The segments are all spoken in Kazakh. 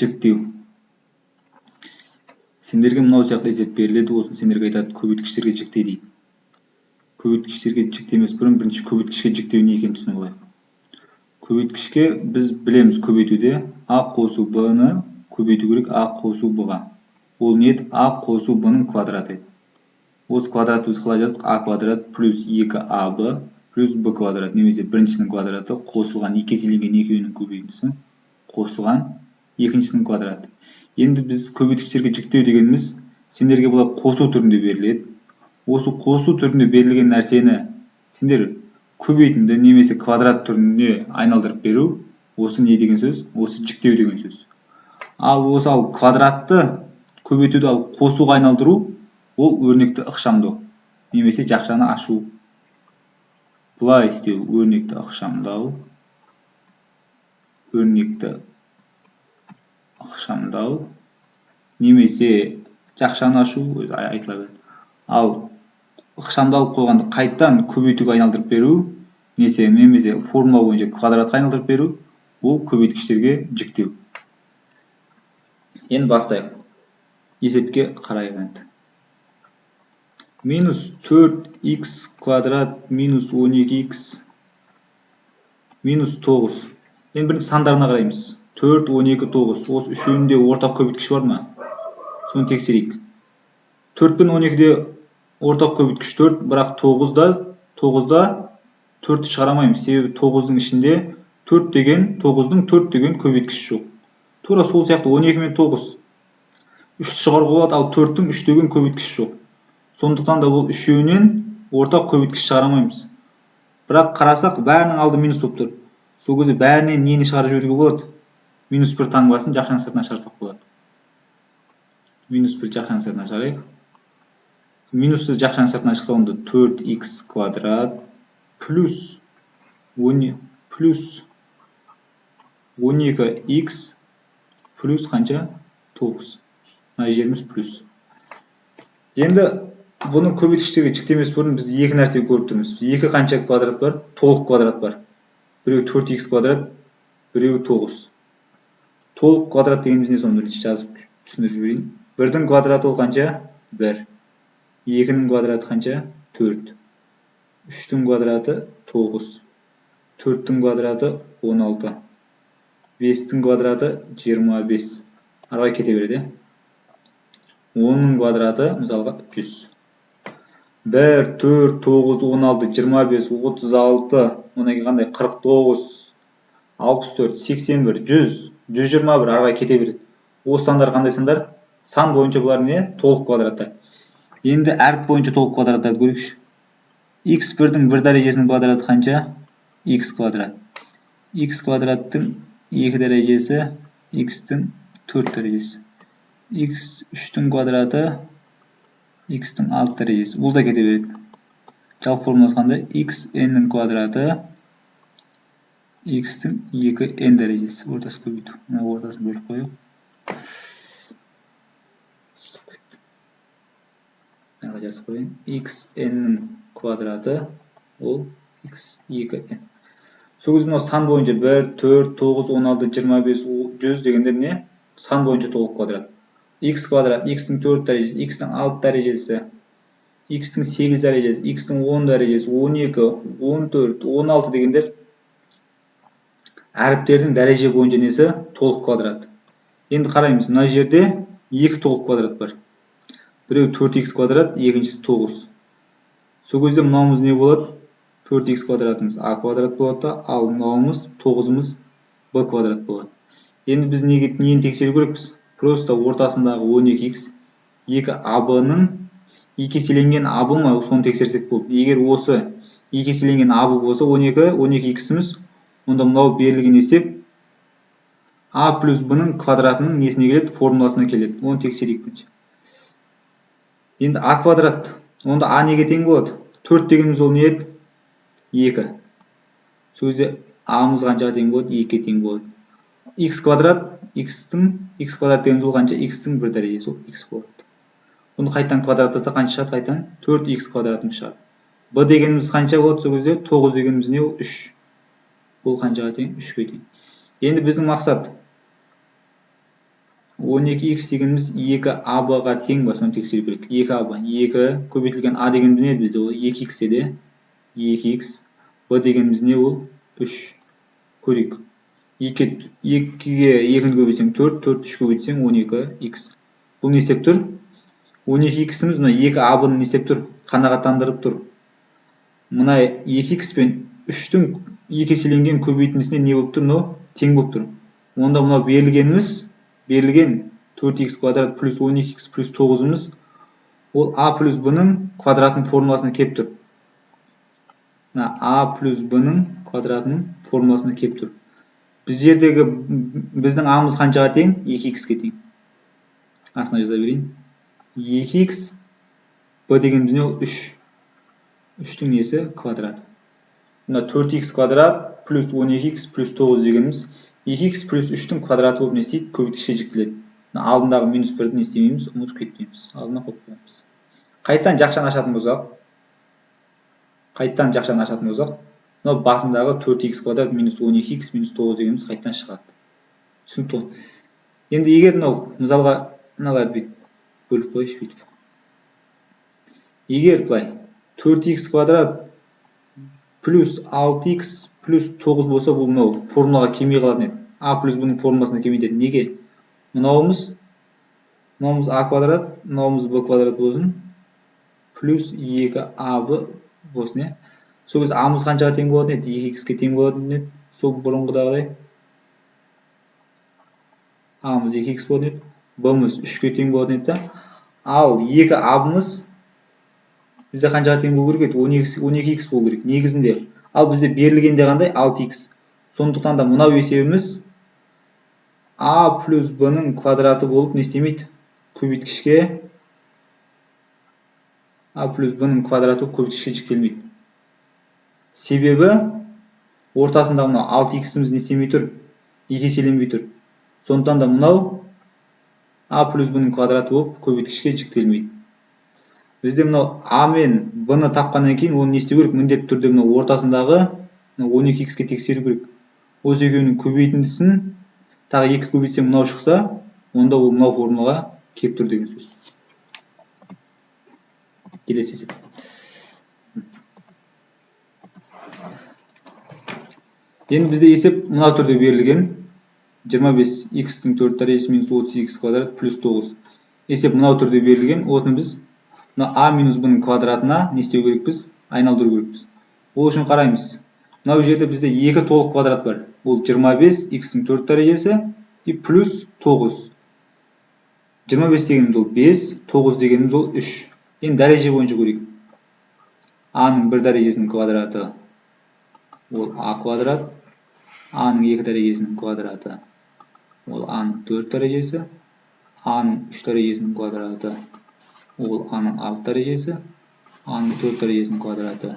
жіктеу. Сендерге мынау сияқты есеп беріледі, осын сендерге айтады көбейткіштерге жікте дейді. Көбейткіштерге жікте емес бұрын бірінші көбейткішке жіктеу не екенін түсініп алайық. Көбейткішке біз білеміз көбейтуде а қосу б-ны көбейту керек а қосу б-ға. Ол не еді? А қосу б-ның квадраты еді. Осы квадраты біз қалай жаздық? А квадрат плюс 2аб плюс б квадрат, немесе біріншісінің квадраты қосылған екі еселенген екеуінің көбейтіндісі қосылған екіншісінің квадраты. Енді біз көбейткіштерге жіктеу дегеніміз сендерге бұлар қосу түрінде беріледі. Осы қосу түрінде берілген нәрсені сендер көбейтінді немесе квадрат түріне айналдырып беру, осы не деген сөз? Осы жіктеу деген сөз. Ал осы квадратты көбейтуді қосуға айналдыру, ол өрнекті ықшамдау немесе жақшаны ашу. Бұлай істеу өрнекті ықшамдау, немесе жақшаны ашу өзі айтыла береді. Ал ықшамдалып қойғанды қайттан көбейтуге айналдырып беру, немесе формула бойынша квадратқа айналдырып беру, ол көбейткіштерге жіктеу. Енді бастайық. Есепке қарайық енді. Минус 4х квадрат минус 12х минус 9. Енді бірінші сандарына қараймыз. 4, 12, 9. Осы үшеуінде ортақ көбейткіш бар ма? Соны тексерейік. 4 пен 12-де ортақ көбейткіш 4, бірақ 9-да 4-ті шығарамаймыз. Себебі 9-дың ішінде 9-дың 4 деген көбейткіш жоқ. Тура сол сияқты 12 мен 9 3-ті шығаруға болады, ал 4-тің 3 деген көбейткіш жоқ. Сондықтан да бұл үшеуінен ортақ көбейткіш шығарамаймыз. Бірақ қарасақ, бәрінің алды минус болып тұр. Сол кезде бәрінен нені шығарып жіберуге болады? Минус 1 таңбасын жақшаның сыртына шығарсақ болады. Минус 1 жақшаның сыртына шығарайық. Минусты жақшаның сыртына шықса, онда 4х квадрат плюс 12х плюс қанша? 9. Мына жеріміз плюс. Енді бұның көбейткіштерге жіктемес бұрын біз екі нәрсе көріп тұрмыз. Екі қанша квадрат бар? Толық квадрат бар. Біреу 4х квадрат, біреу 9. Толық квадрат дегеніміз не, соны жазып түсіндіріп жіберейін. 1-дің квадраты ол қанша? 1. 2-ның квадраты қанша? 4. 3-дің квадраты 9. 4-дің квадраты 16. 5-дің квадраты 25. Арай кете береді. 10-ның квадраты, мысалға, 100. 1, 4, 9, 16, 25, 36, онан қандай 49, 64, 81, 100, 121 арай кете береді. Осы сандар қандай сандар? Сан бойынша бұлар не? Толық квадраттар. Енді әріп бойынша толық квадраттарды көрейікші. x1-дің 1 дәрежесінің квадраты қанша? x квадрат. x квадраттың 2 дәрежесі, x-тің 4 дәрежесі. x3-тің квадраты, x-тің 6 дәрежесі. Бұл да кете береді. Жалпы формуласы қандай? xn-нің квадраты, x-тің 2n дәрежесі. Ортасы көбейту. Ортасын бөліп қойып. Жазып қойын. xn-нің квадраты, ол x2n. Сол кезде сан бойынша 1, 4, 9, 16, 25, 100 дегендер не? Сан бойынша толық квадрат. x квадрат, x-тің 4 дәрежесі, x-тің 6 дәрежесі, x-тің 8 дәрежесі, x-тің 10 дәрежесі, 12, 14, 16 дегендер әріптердің дәреже бойынша несі? Толық квадрат. Енді қараймыз, мына жерде 2 толық квадрат бар. Біреу 4х квадрат, екіншісі 9. Сол кезде мынауымыз не болады? 4х квадратымыз а квадрат болады, ал мынауымыз 9-ымыз b квадрат болады. Енді біз нені тексеру керекпіз? Просто ортасындағы 12х 2аб-ның 2 еселенген абы ма, соны тексерсек болды. Егер осы 2 еселенген абы болса 12х-іміз, онда мынау берілген есеп а плюс b-ның квадратының несіне келеді? Формуласына келеді. Оны тексерейік бірінші. Енді а квадрат, онда а неге тең болады? 4 дегеніміз ол не еді? 2. Сол кезде а-мыз қаншаға тең болады? 2-ге тең болады. X квадрат, x квадрат дегеніміз ол қанша? X-тің 1 дәрежесі, ол x болады. Оны қайтан квадраттаса қанша шығады? Қайтан 4x квадратымыз шығады. b дегеніміз қанша болады? Сол кезде 9 дегеніміз не ол? 3. Бұл қаншаға тең? 3-ге тең. Енді біздің мақсат 12x дегеніміз 2ab-ға тең ба, соны тексеру керек. 2ab, 2 көбейтілген a дегеніміз не бізде? Ол 2x еді. 2x. b дегеніміз не ол? 3. Көрейік. 2-ге 2-ні көбейтсең 4, 4 3 көбейтсең 12x. Бұл не істеп тұр? 12x-іміз мына 2ab-ны не істеп тұр? Қанағаттандырып тұр. Мына 2x пен 3-тің 2 еселенген көбейтіндісіне не болып тұр? Мынау тең болып тұр. Онда мынау берілген 4x квадрат плюс 12x плюс 9-ымыз ол a плюс b-ның квадратының формуласына кеп тұр. a плюс b-ның квадратының формуласына кеп тұр. Біздің a-мыз қаншаға тең? 2x-ке тең. Астына жаза берейін. 2x, b дегеніміз не ол? 3. 3-тің несі? Квадрат. Мына 4x квадрат плюс 12x плюс 9 дегеніміз 2x плюс 3-тің квадраты болып не істейді? Көбейтішке жіктеледі. Алдындағы минус 1-ді не істемейміз? Ұмытып кетпейміз. Алдына қойып қоямыз. Қайттан жақшаны ашатын болсақ, мынау басындағы 4x квадрат минус 12x минус 9 дегеніміз қайттан шығады. Түсінікті. Енді егер мысалға мыналарды бөліп қойшы бүйтіп. Егер былай 4x квадрат плюс 6x плюс 9 болса, бұл мынау формулаға келмей қалатын еді. a плюс b-ның формуласына келмейді. Неге? Мынауымыз a квадрат, мынауымыз b квадрат болсын, плюс 2ab болсын. Сол кезде a-мыз қаншаға тең болатын еді? 2x-ке тең болатын еді. Сол бұрынғыдағыдай. a-мыз 2x болатын еді. b-мыз 3-ке тең болатын еді. Ал 2ab-мыз бізде қаншаға тең болу керек еді? 12x болу керек. Негізінде. Ал бізде берілгенде қандай? 6x. Сондықтан да мынау есебіміз a плюс b-ның квадраты болып не істемейді? Көбейткішке a плюс b-ның квадраты көбейткішке жіктелмейді. Себебі ортасында мынау 6x-іміз не істемей тұр? 2 еселенбей тұр. Сондықтан да мынау a плюс b-ның квадраты болып көбейткішке жіктелмейді. Бізде мынау a мен b-ны тапқаннан кейін оны не істеу керек? Міндетті түрде мынау ортасындағы 12x-ке тексеру керек. Осы екеуінің көбейтіндісін тағы 2 көбейтсең мынау шықса, онда ол мынау формулаға кеп тұр деген сөз. Келесі есеп. Енді бізде есеп мынау түрде берілген. 25x-тің 4 дәрежесі минус 30x квадрат плюс 9. Есеп мынау түрде берілген. Осыны біз a минус b-ның квадратына не істеу керекпіз? Айналдыру керекпіз. Ол үшін қараймыз. Мынау жерде бізде 2 толық квадрат бар. Ол 25x-тің 4 дәрежесі и плюс 9. 25 дегеніміз ол 5, 9 дегеніміз ол 3. Енді дәреже бойынша көрейік. a-ның 1 дәрежесінің квадраты ол a квадрат, a-ның 2 дәрежесінің квадраты ол a-ның 4 дәрежесі, a-ның 3 дәрежесінің квадраты ол a-ның 6 дәрежесі, a-ның 4 дәрежесінің квадраты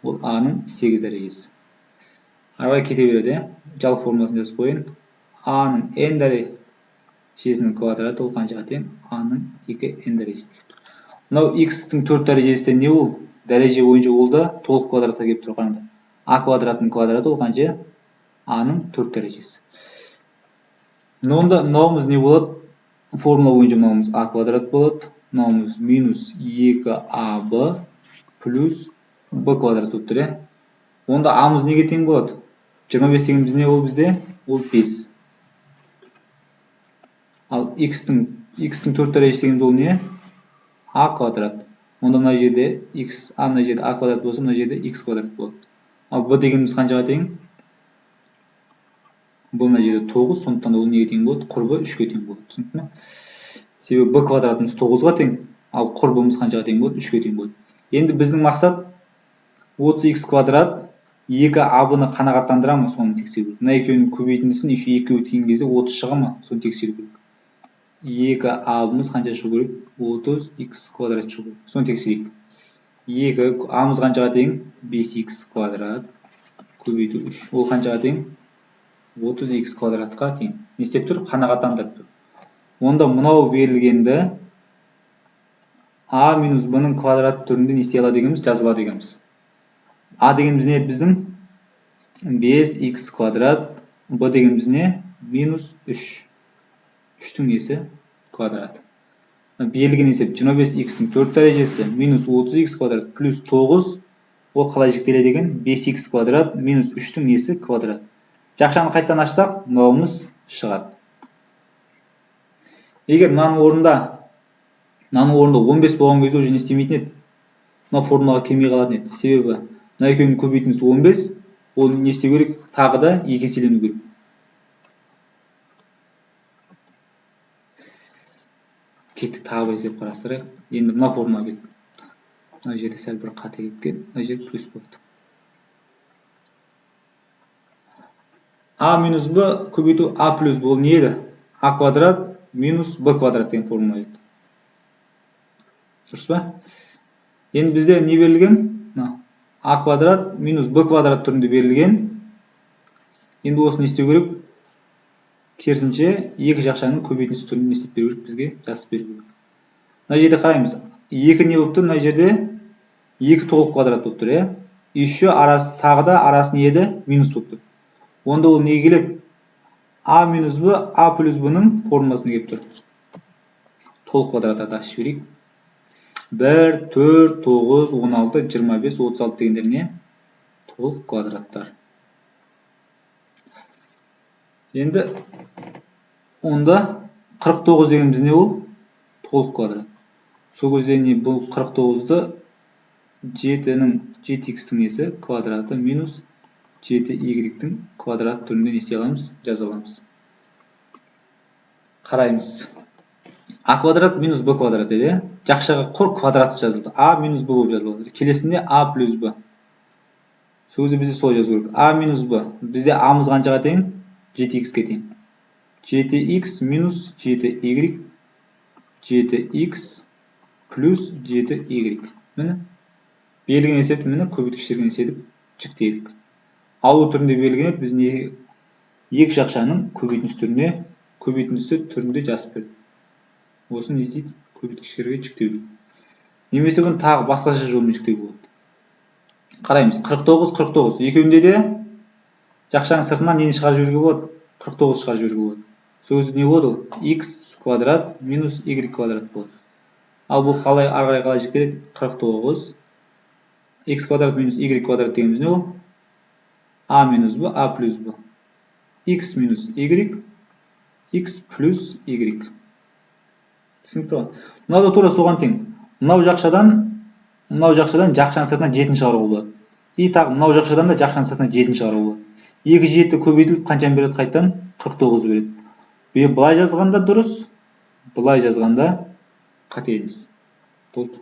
ол a-ның 8 дәрежесі. Арай кете береді. Жалпы формуласын жазып қойын. a-ның n дәрежесінің квадраты ол қаншаға тең? a-ның 2n дәрежесі. Мынау x-тің 4 дәрежесі не ол? Дәреже бойынша ол да толық квадратқа келіп тұр. Қараңдар. a квадратының квадраты ол қанша? a-ның 4 дәрежесі. Онда мынауымыз не болады? Формула бойынша мынауымыз a квадрат болады. Мынауымыз минус 2ab плюс b квадрат болып тұр. Онда a-мыз неге тең болады? 25 дегеніміз не ол bizde? Ол 5. Ал x-тің 4 дәрежесі дегеніміз ол не? a квадрат. Онда мына жерде мына жерде a квадрат болса, мына жерде x квадрат болады. Ал b дегеніміз қаншаға тең? b мына жерде 9, сондықтан да ол неге тең болады? Құрбы 3-ке тең болады. Түсінікті ме? Себебі b квадратымыз 9-ға тең, ал құрбымыз қаншаға тең болады? 3-ке тең болады. Енді біздің мақсат 30x квадрат 2ab-ны қанағаттандыра ма, соны тексеру керек. Мына екеуінің көбейтіндісін екеуі тең кезде 30 шыға ма, соны тексеру керек. 2ab-мыз қанша шығу керек? 30x квадрат шығу керек. Соны тексерейік. 2a-мыз қаншаға тең? 5x квадрат көбейту 3. Ол қаншаға тең? 30x квадратқа тең. Не істеп тұр? Қанағаттандырып тұр. Онда мынау берілгенді a минус b-ның квадрат түрінде не істей алады дегеніміз? Жаза алады дегеніміз. a дегеніміз не еді біздің? 5x квадрат, b дегеніміз не? Минус 3. 3-тің несі квадрат. Берілген есеп 25x-тің 4 дәрежесі минус 30x квадрат плюс 9. Ол қалай жіктеледі деген 5x квадрат минус 3-тің несі квадрат. Жақшаны қайттан ашсақ, мынауымыз шығады. Егер мынаның орнында 15 болған кезде уже не істемейтін еді. Мына формулаға келмей қалатын еді. Себебі мына екеуінің көбейтіндісі 15, ол не істеу керек? Тағы да 2 еселену керек. Кеттік, тағы бір есеп қарастырайық. Енді мына формула келді. Мына жерде сәл бір қате кеткен. Мына жер плюс болды. А минус Б көбейту А плюс Б ол не еді? А квадрат минус Б квадрат деген формула еді. Дұрыс па? Енді бізде не берілген? А квадрат минус Б квадрат түрінде берілген. Енді осы не істеу керек? Керісінше екі жақшаның көбейтіндісі түрінде не істеп беру керек? Бізге жазып беру керек. Мына жерде қараймыз. 2 не болып тұр? Мына жерде 2 толық квадрат болып тұр, иә? Еще тағы да арасы не еді? Минус болып тұр. Онда ол неге келеді? А минус Б, А плюс Б-ның формуласына келіп тұр. Толық квадраттарды ашып жіберейік. 1, 4, 9, 16, 25, 36 дегендер не? Толық квадраттар. Енді онда 49 дегеніміз не ол? Толық квадрат. Сол кезде не бұл 49-ды 7x-тің несі квадраты минус 7y-тің квадрат түрінде не істей аламыз? Жаза аламыз. Қараймыз. А квадрат минус Б квадрат еді. Жақшаға құр квадратсыз жазылды. А минус Б болып жазылады. Келесінде А плюс Б. Сол кезде бізде солай жазу керек. А минус Б. Бізде А-мыз қаншаға тең? 7x-ге тең. 7x минус 7y. 7x плюс 7y. Міне. Берілген есепті міне көбейткіштерген есеп жіктелік. Алу түрінде берілген еді, біз не екі жақшаның көбейтіндісі түрінде жазып берді. Осы не дейді? Көбейткіштерге жіктеу. Немесе бұны тағы басқаша жолмен жіктеу болады. Қараймыз. 49. Екеуінде де жақшаның сыртынан нені шығарып жіберуге болады? 49 шығарып жіберуге болады. Сол кезде не болады? X квадрат минус y квадрат болады. Ал бұл ары қарай қалай жіктеледі? 49. X квадрат минус y квадрат дегеніміз не ол? А минус Б, А плюс Б. X минус y, X плюс y. Түсінікті ғой? Мынау да тура соған тең. Мынау жақшадан жақшаның сыртынан 7-ні шығаруға болады. И тағы мынау жақшадан да жақшаның сыртынан 7-ні шығаруға болады. 2 7 көбейтіліп қаншаны береді қайтадан? 49 береді. Бұлай жазғанда дұрыс, бұлай жазғанда қате емес. Болды.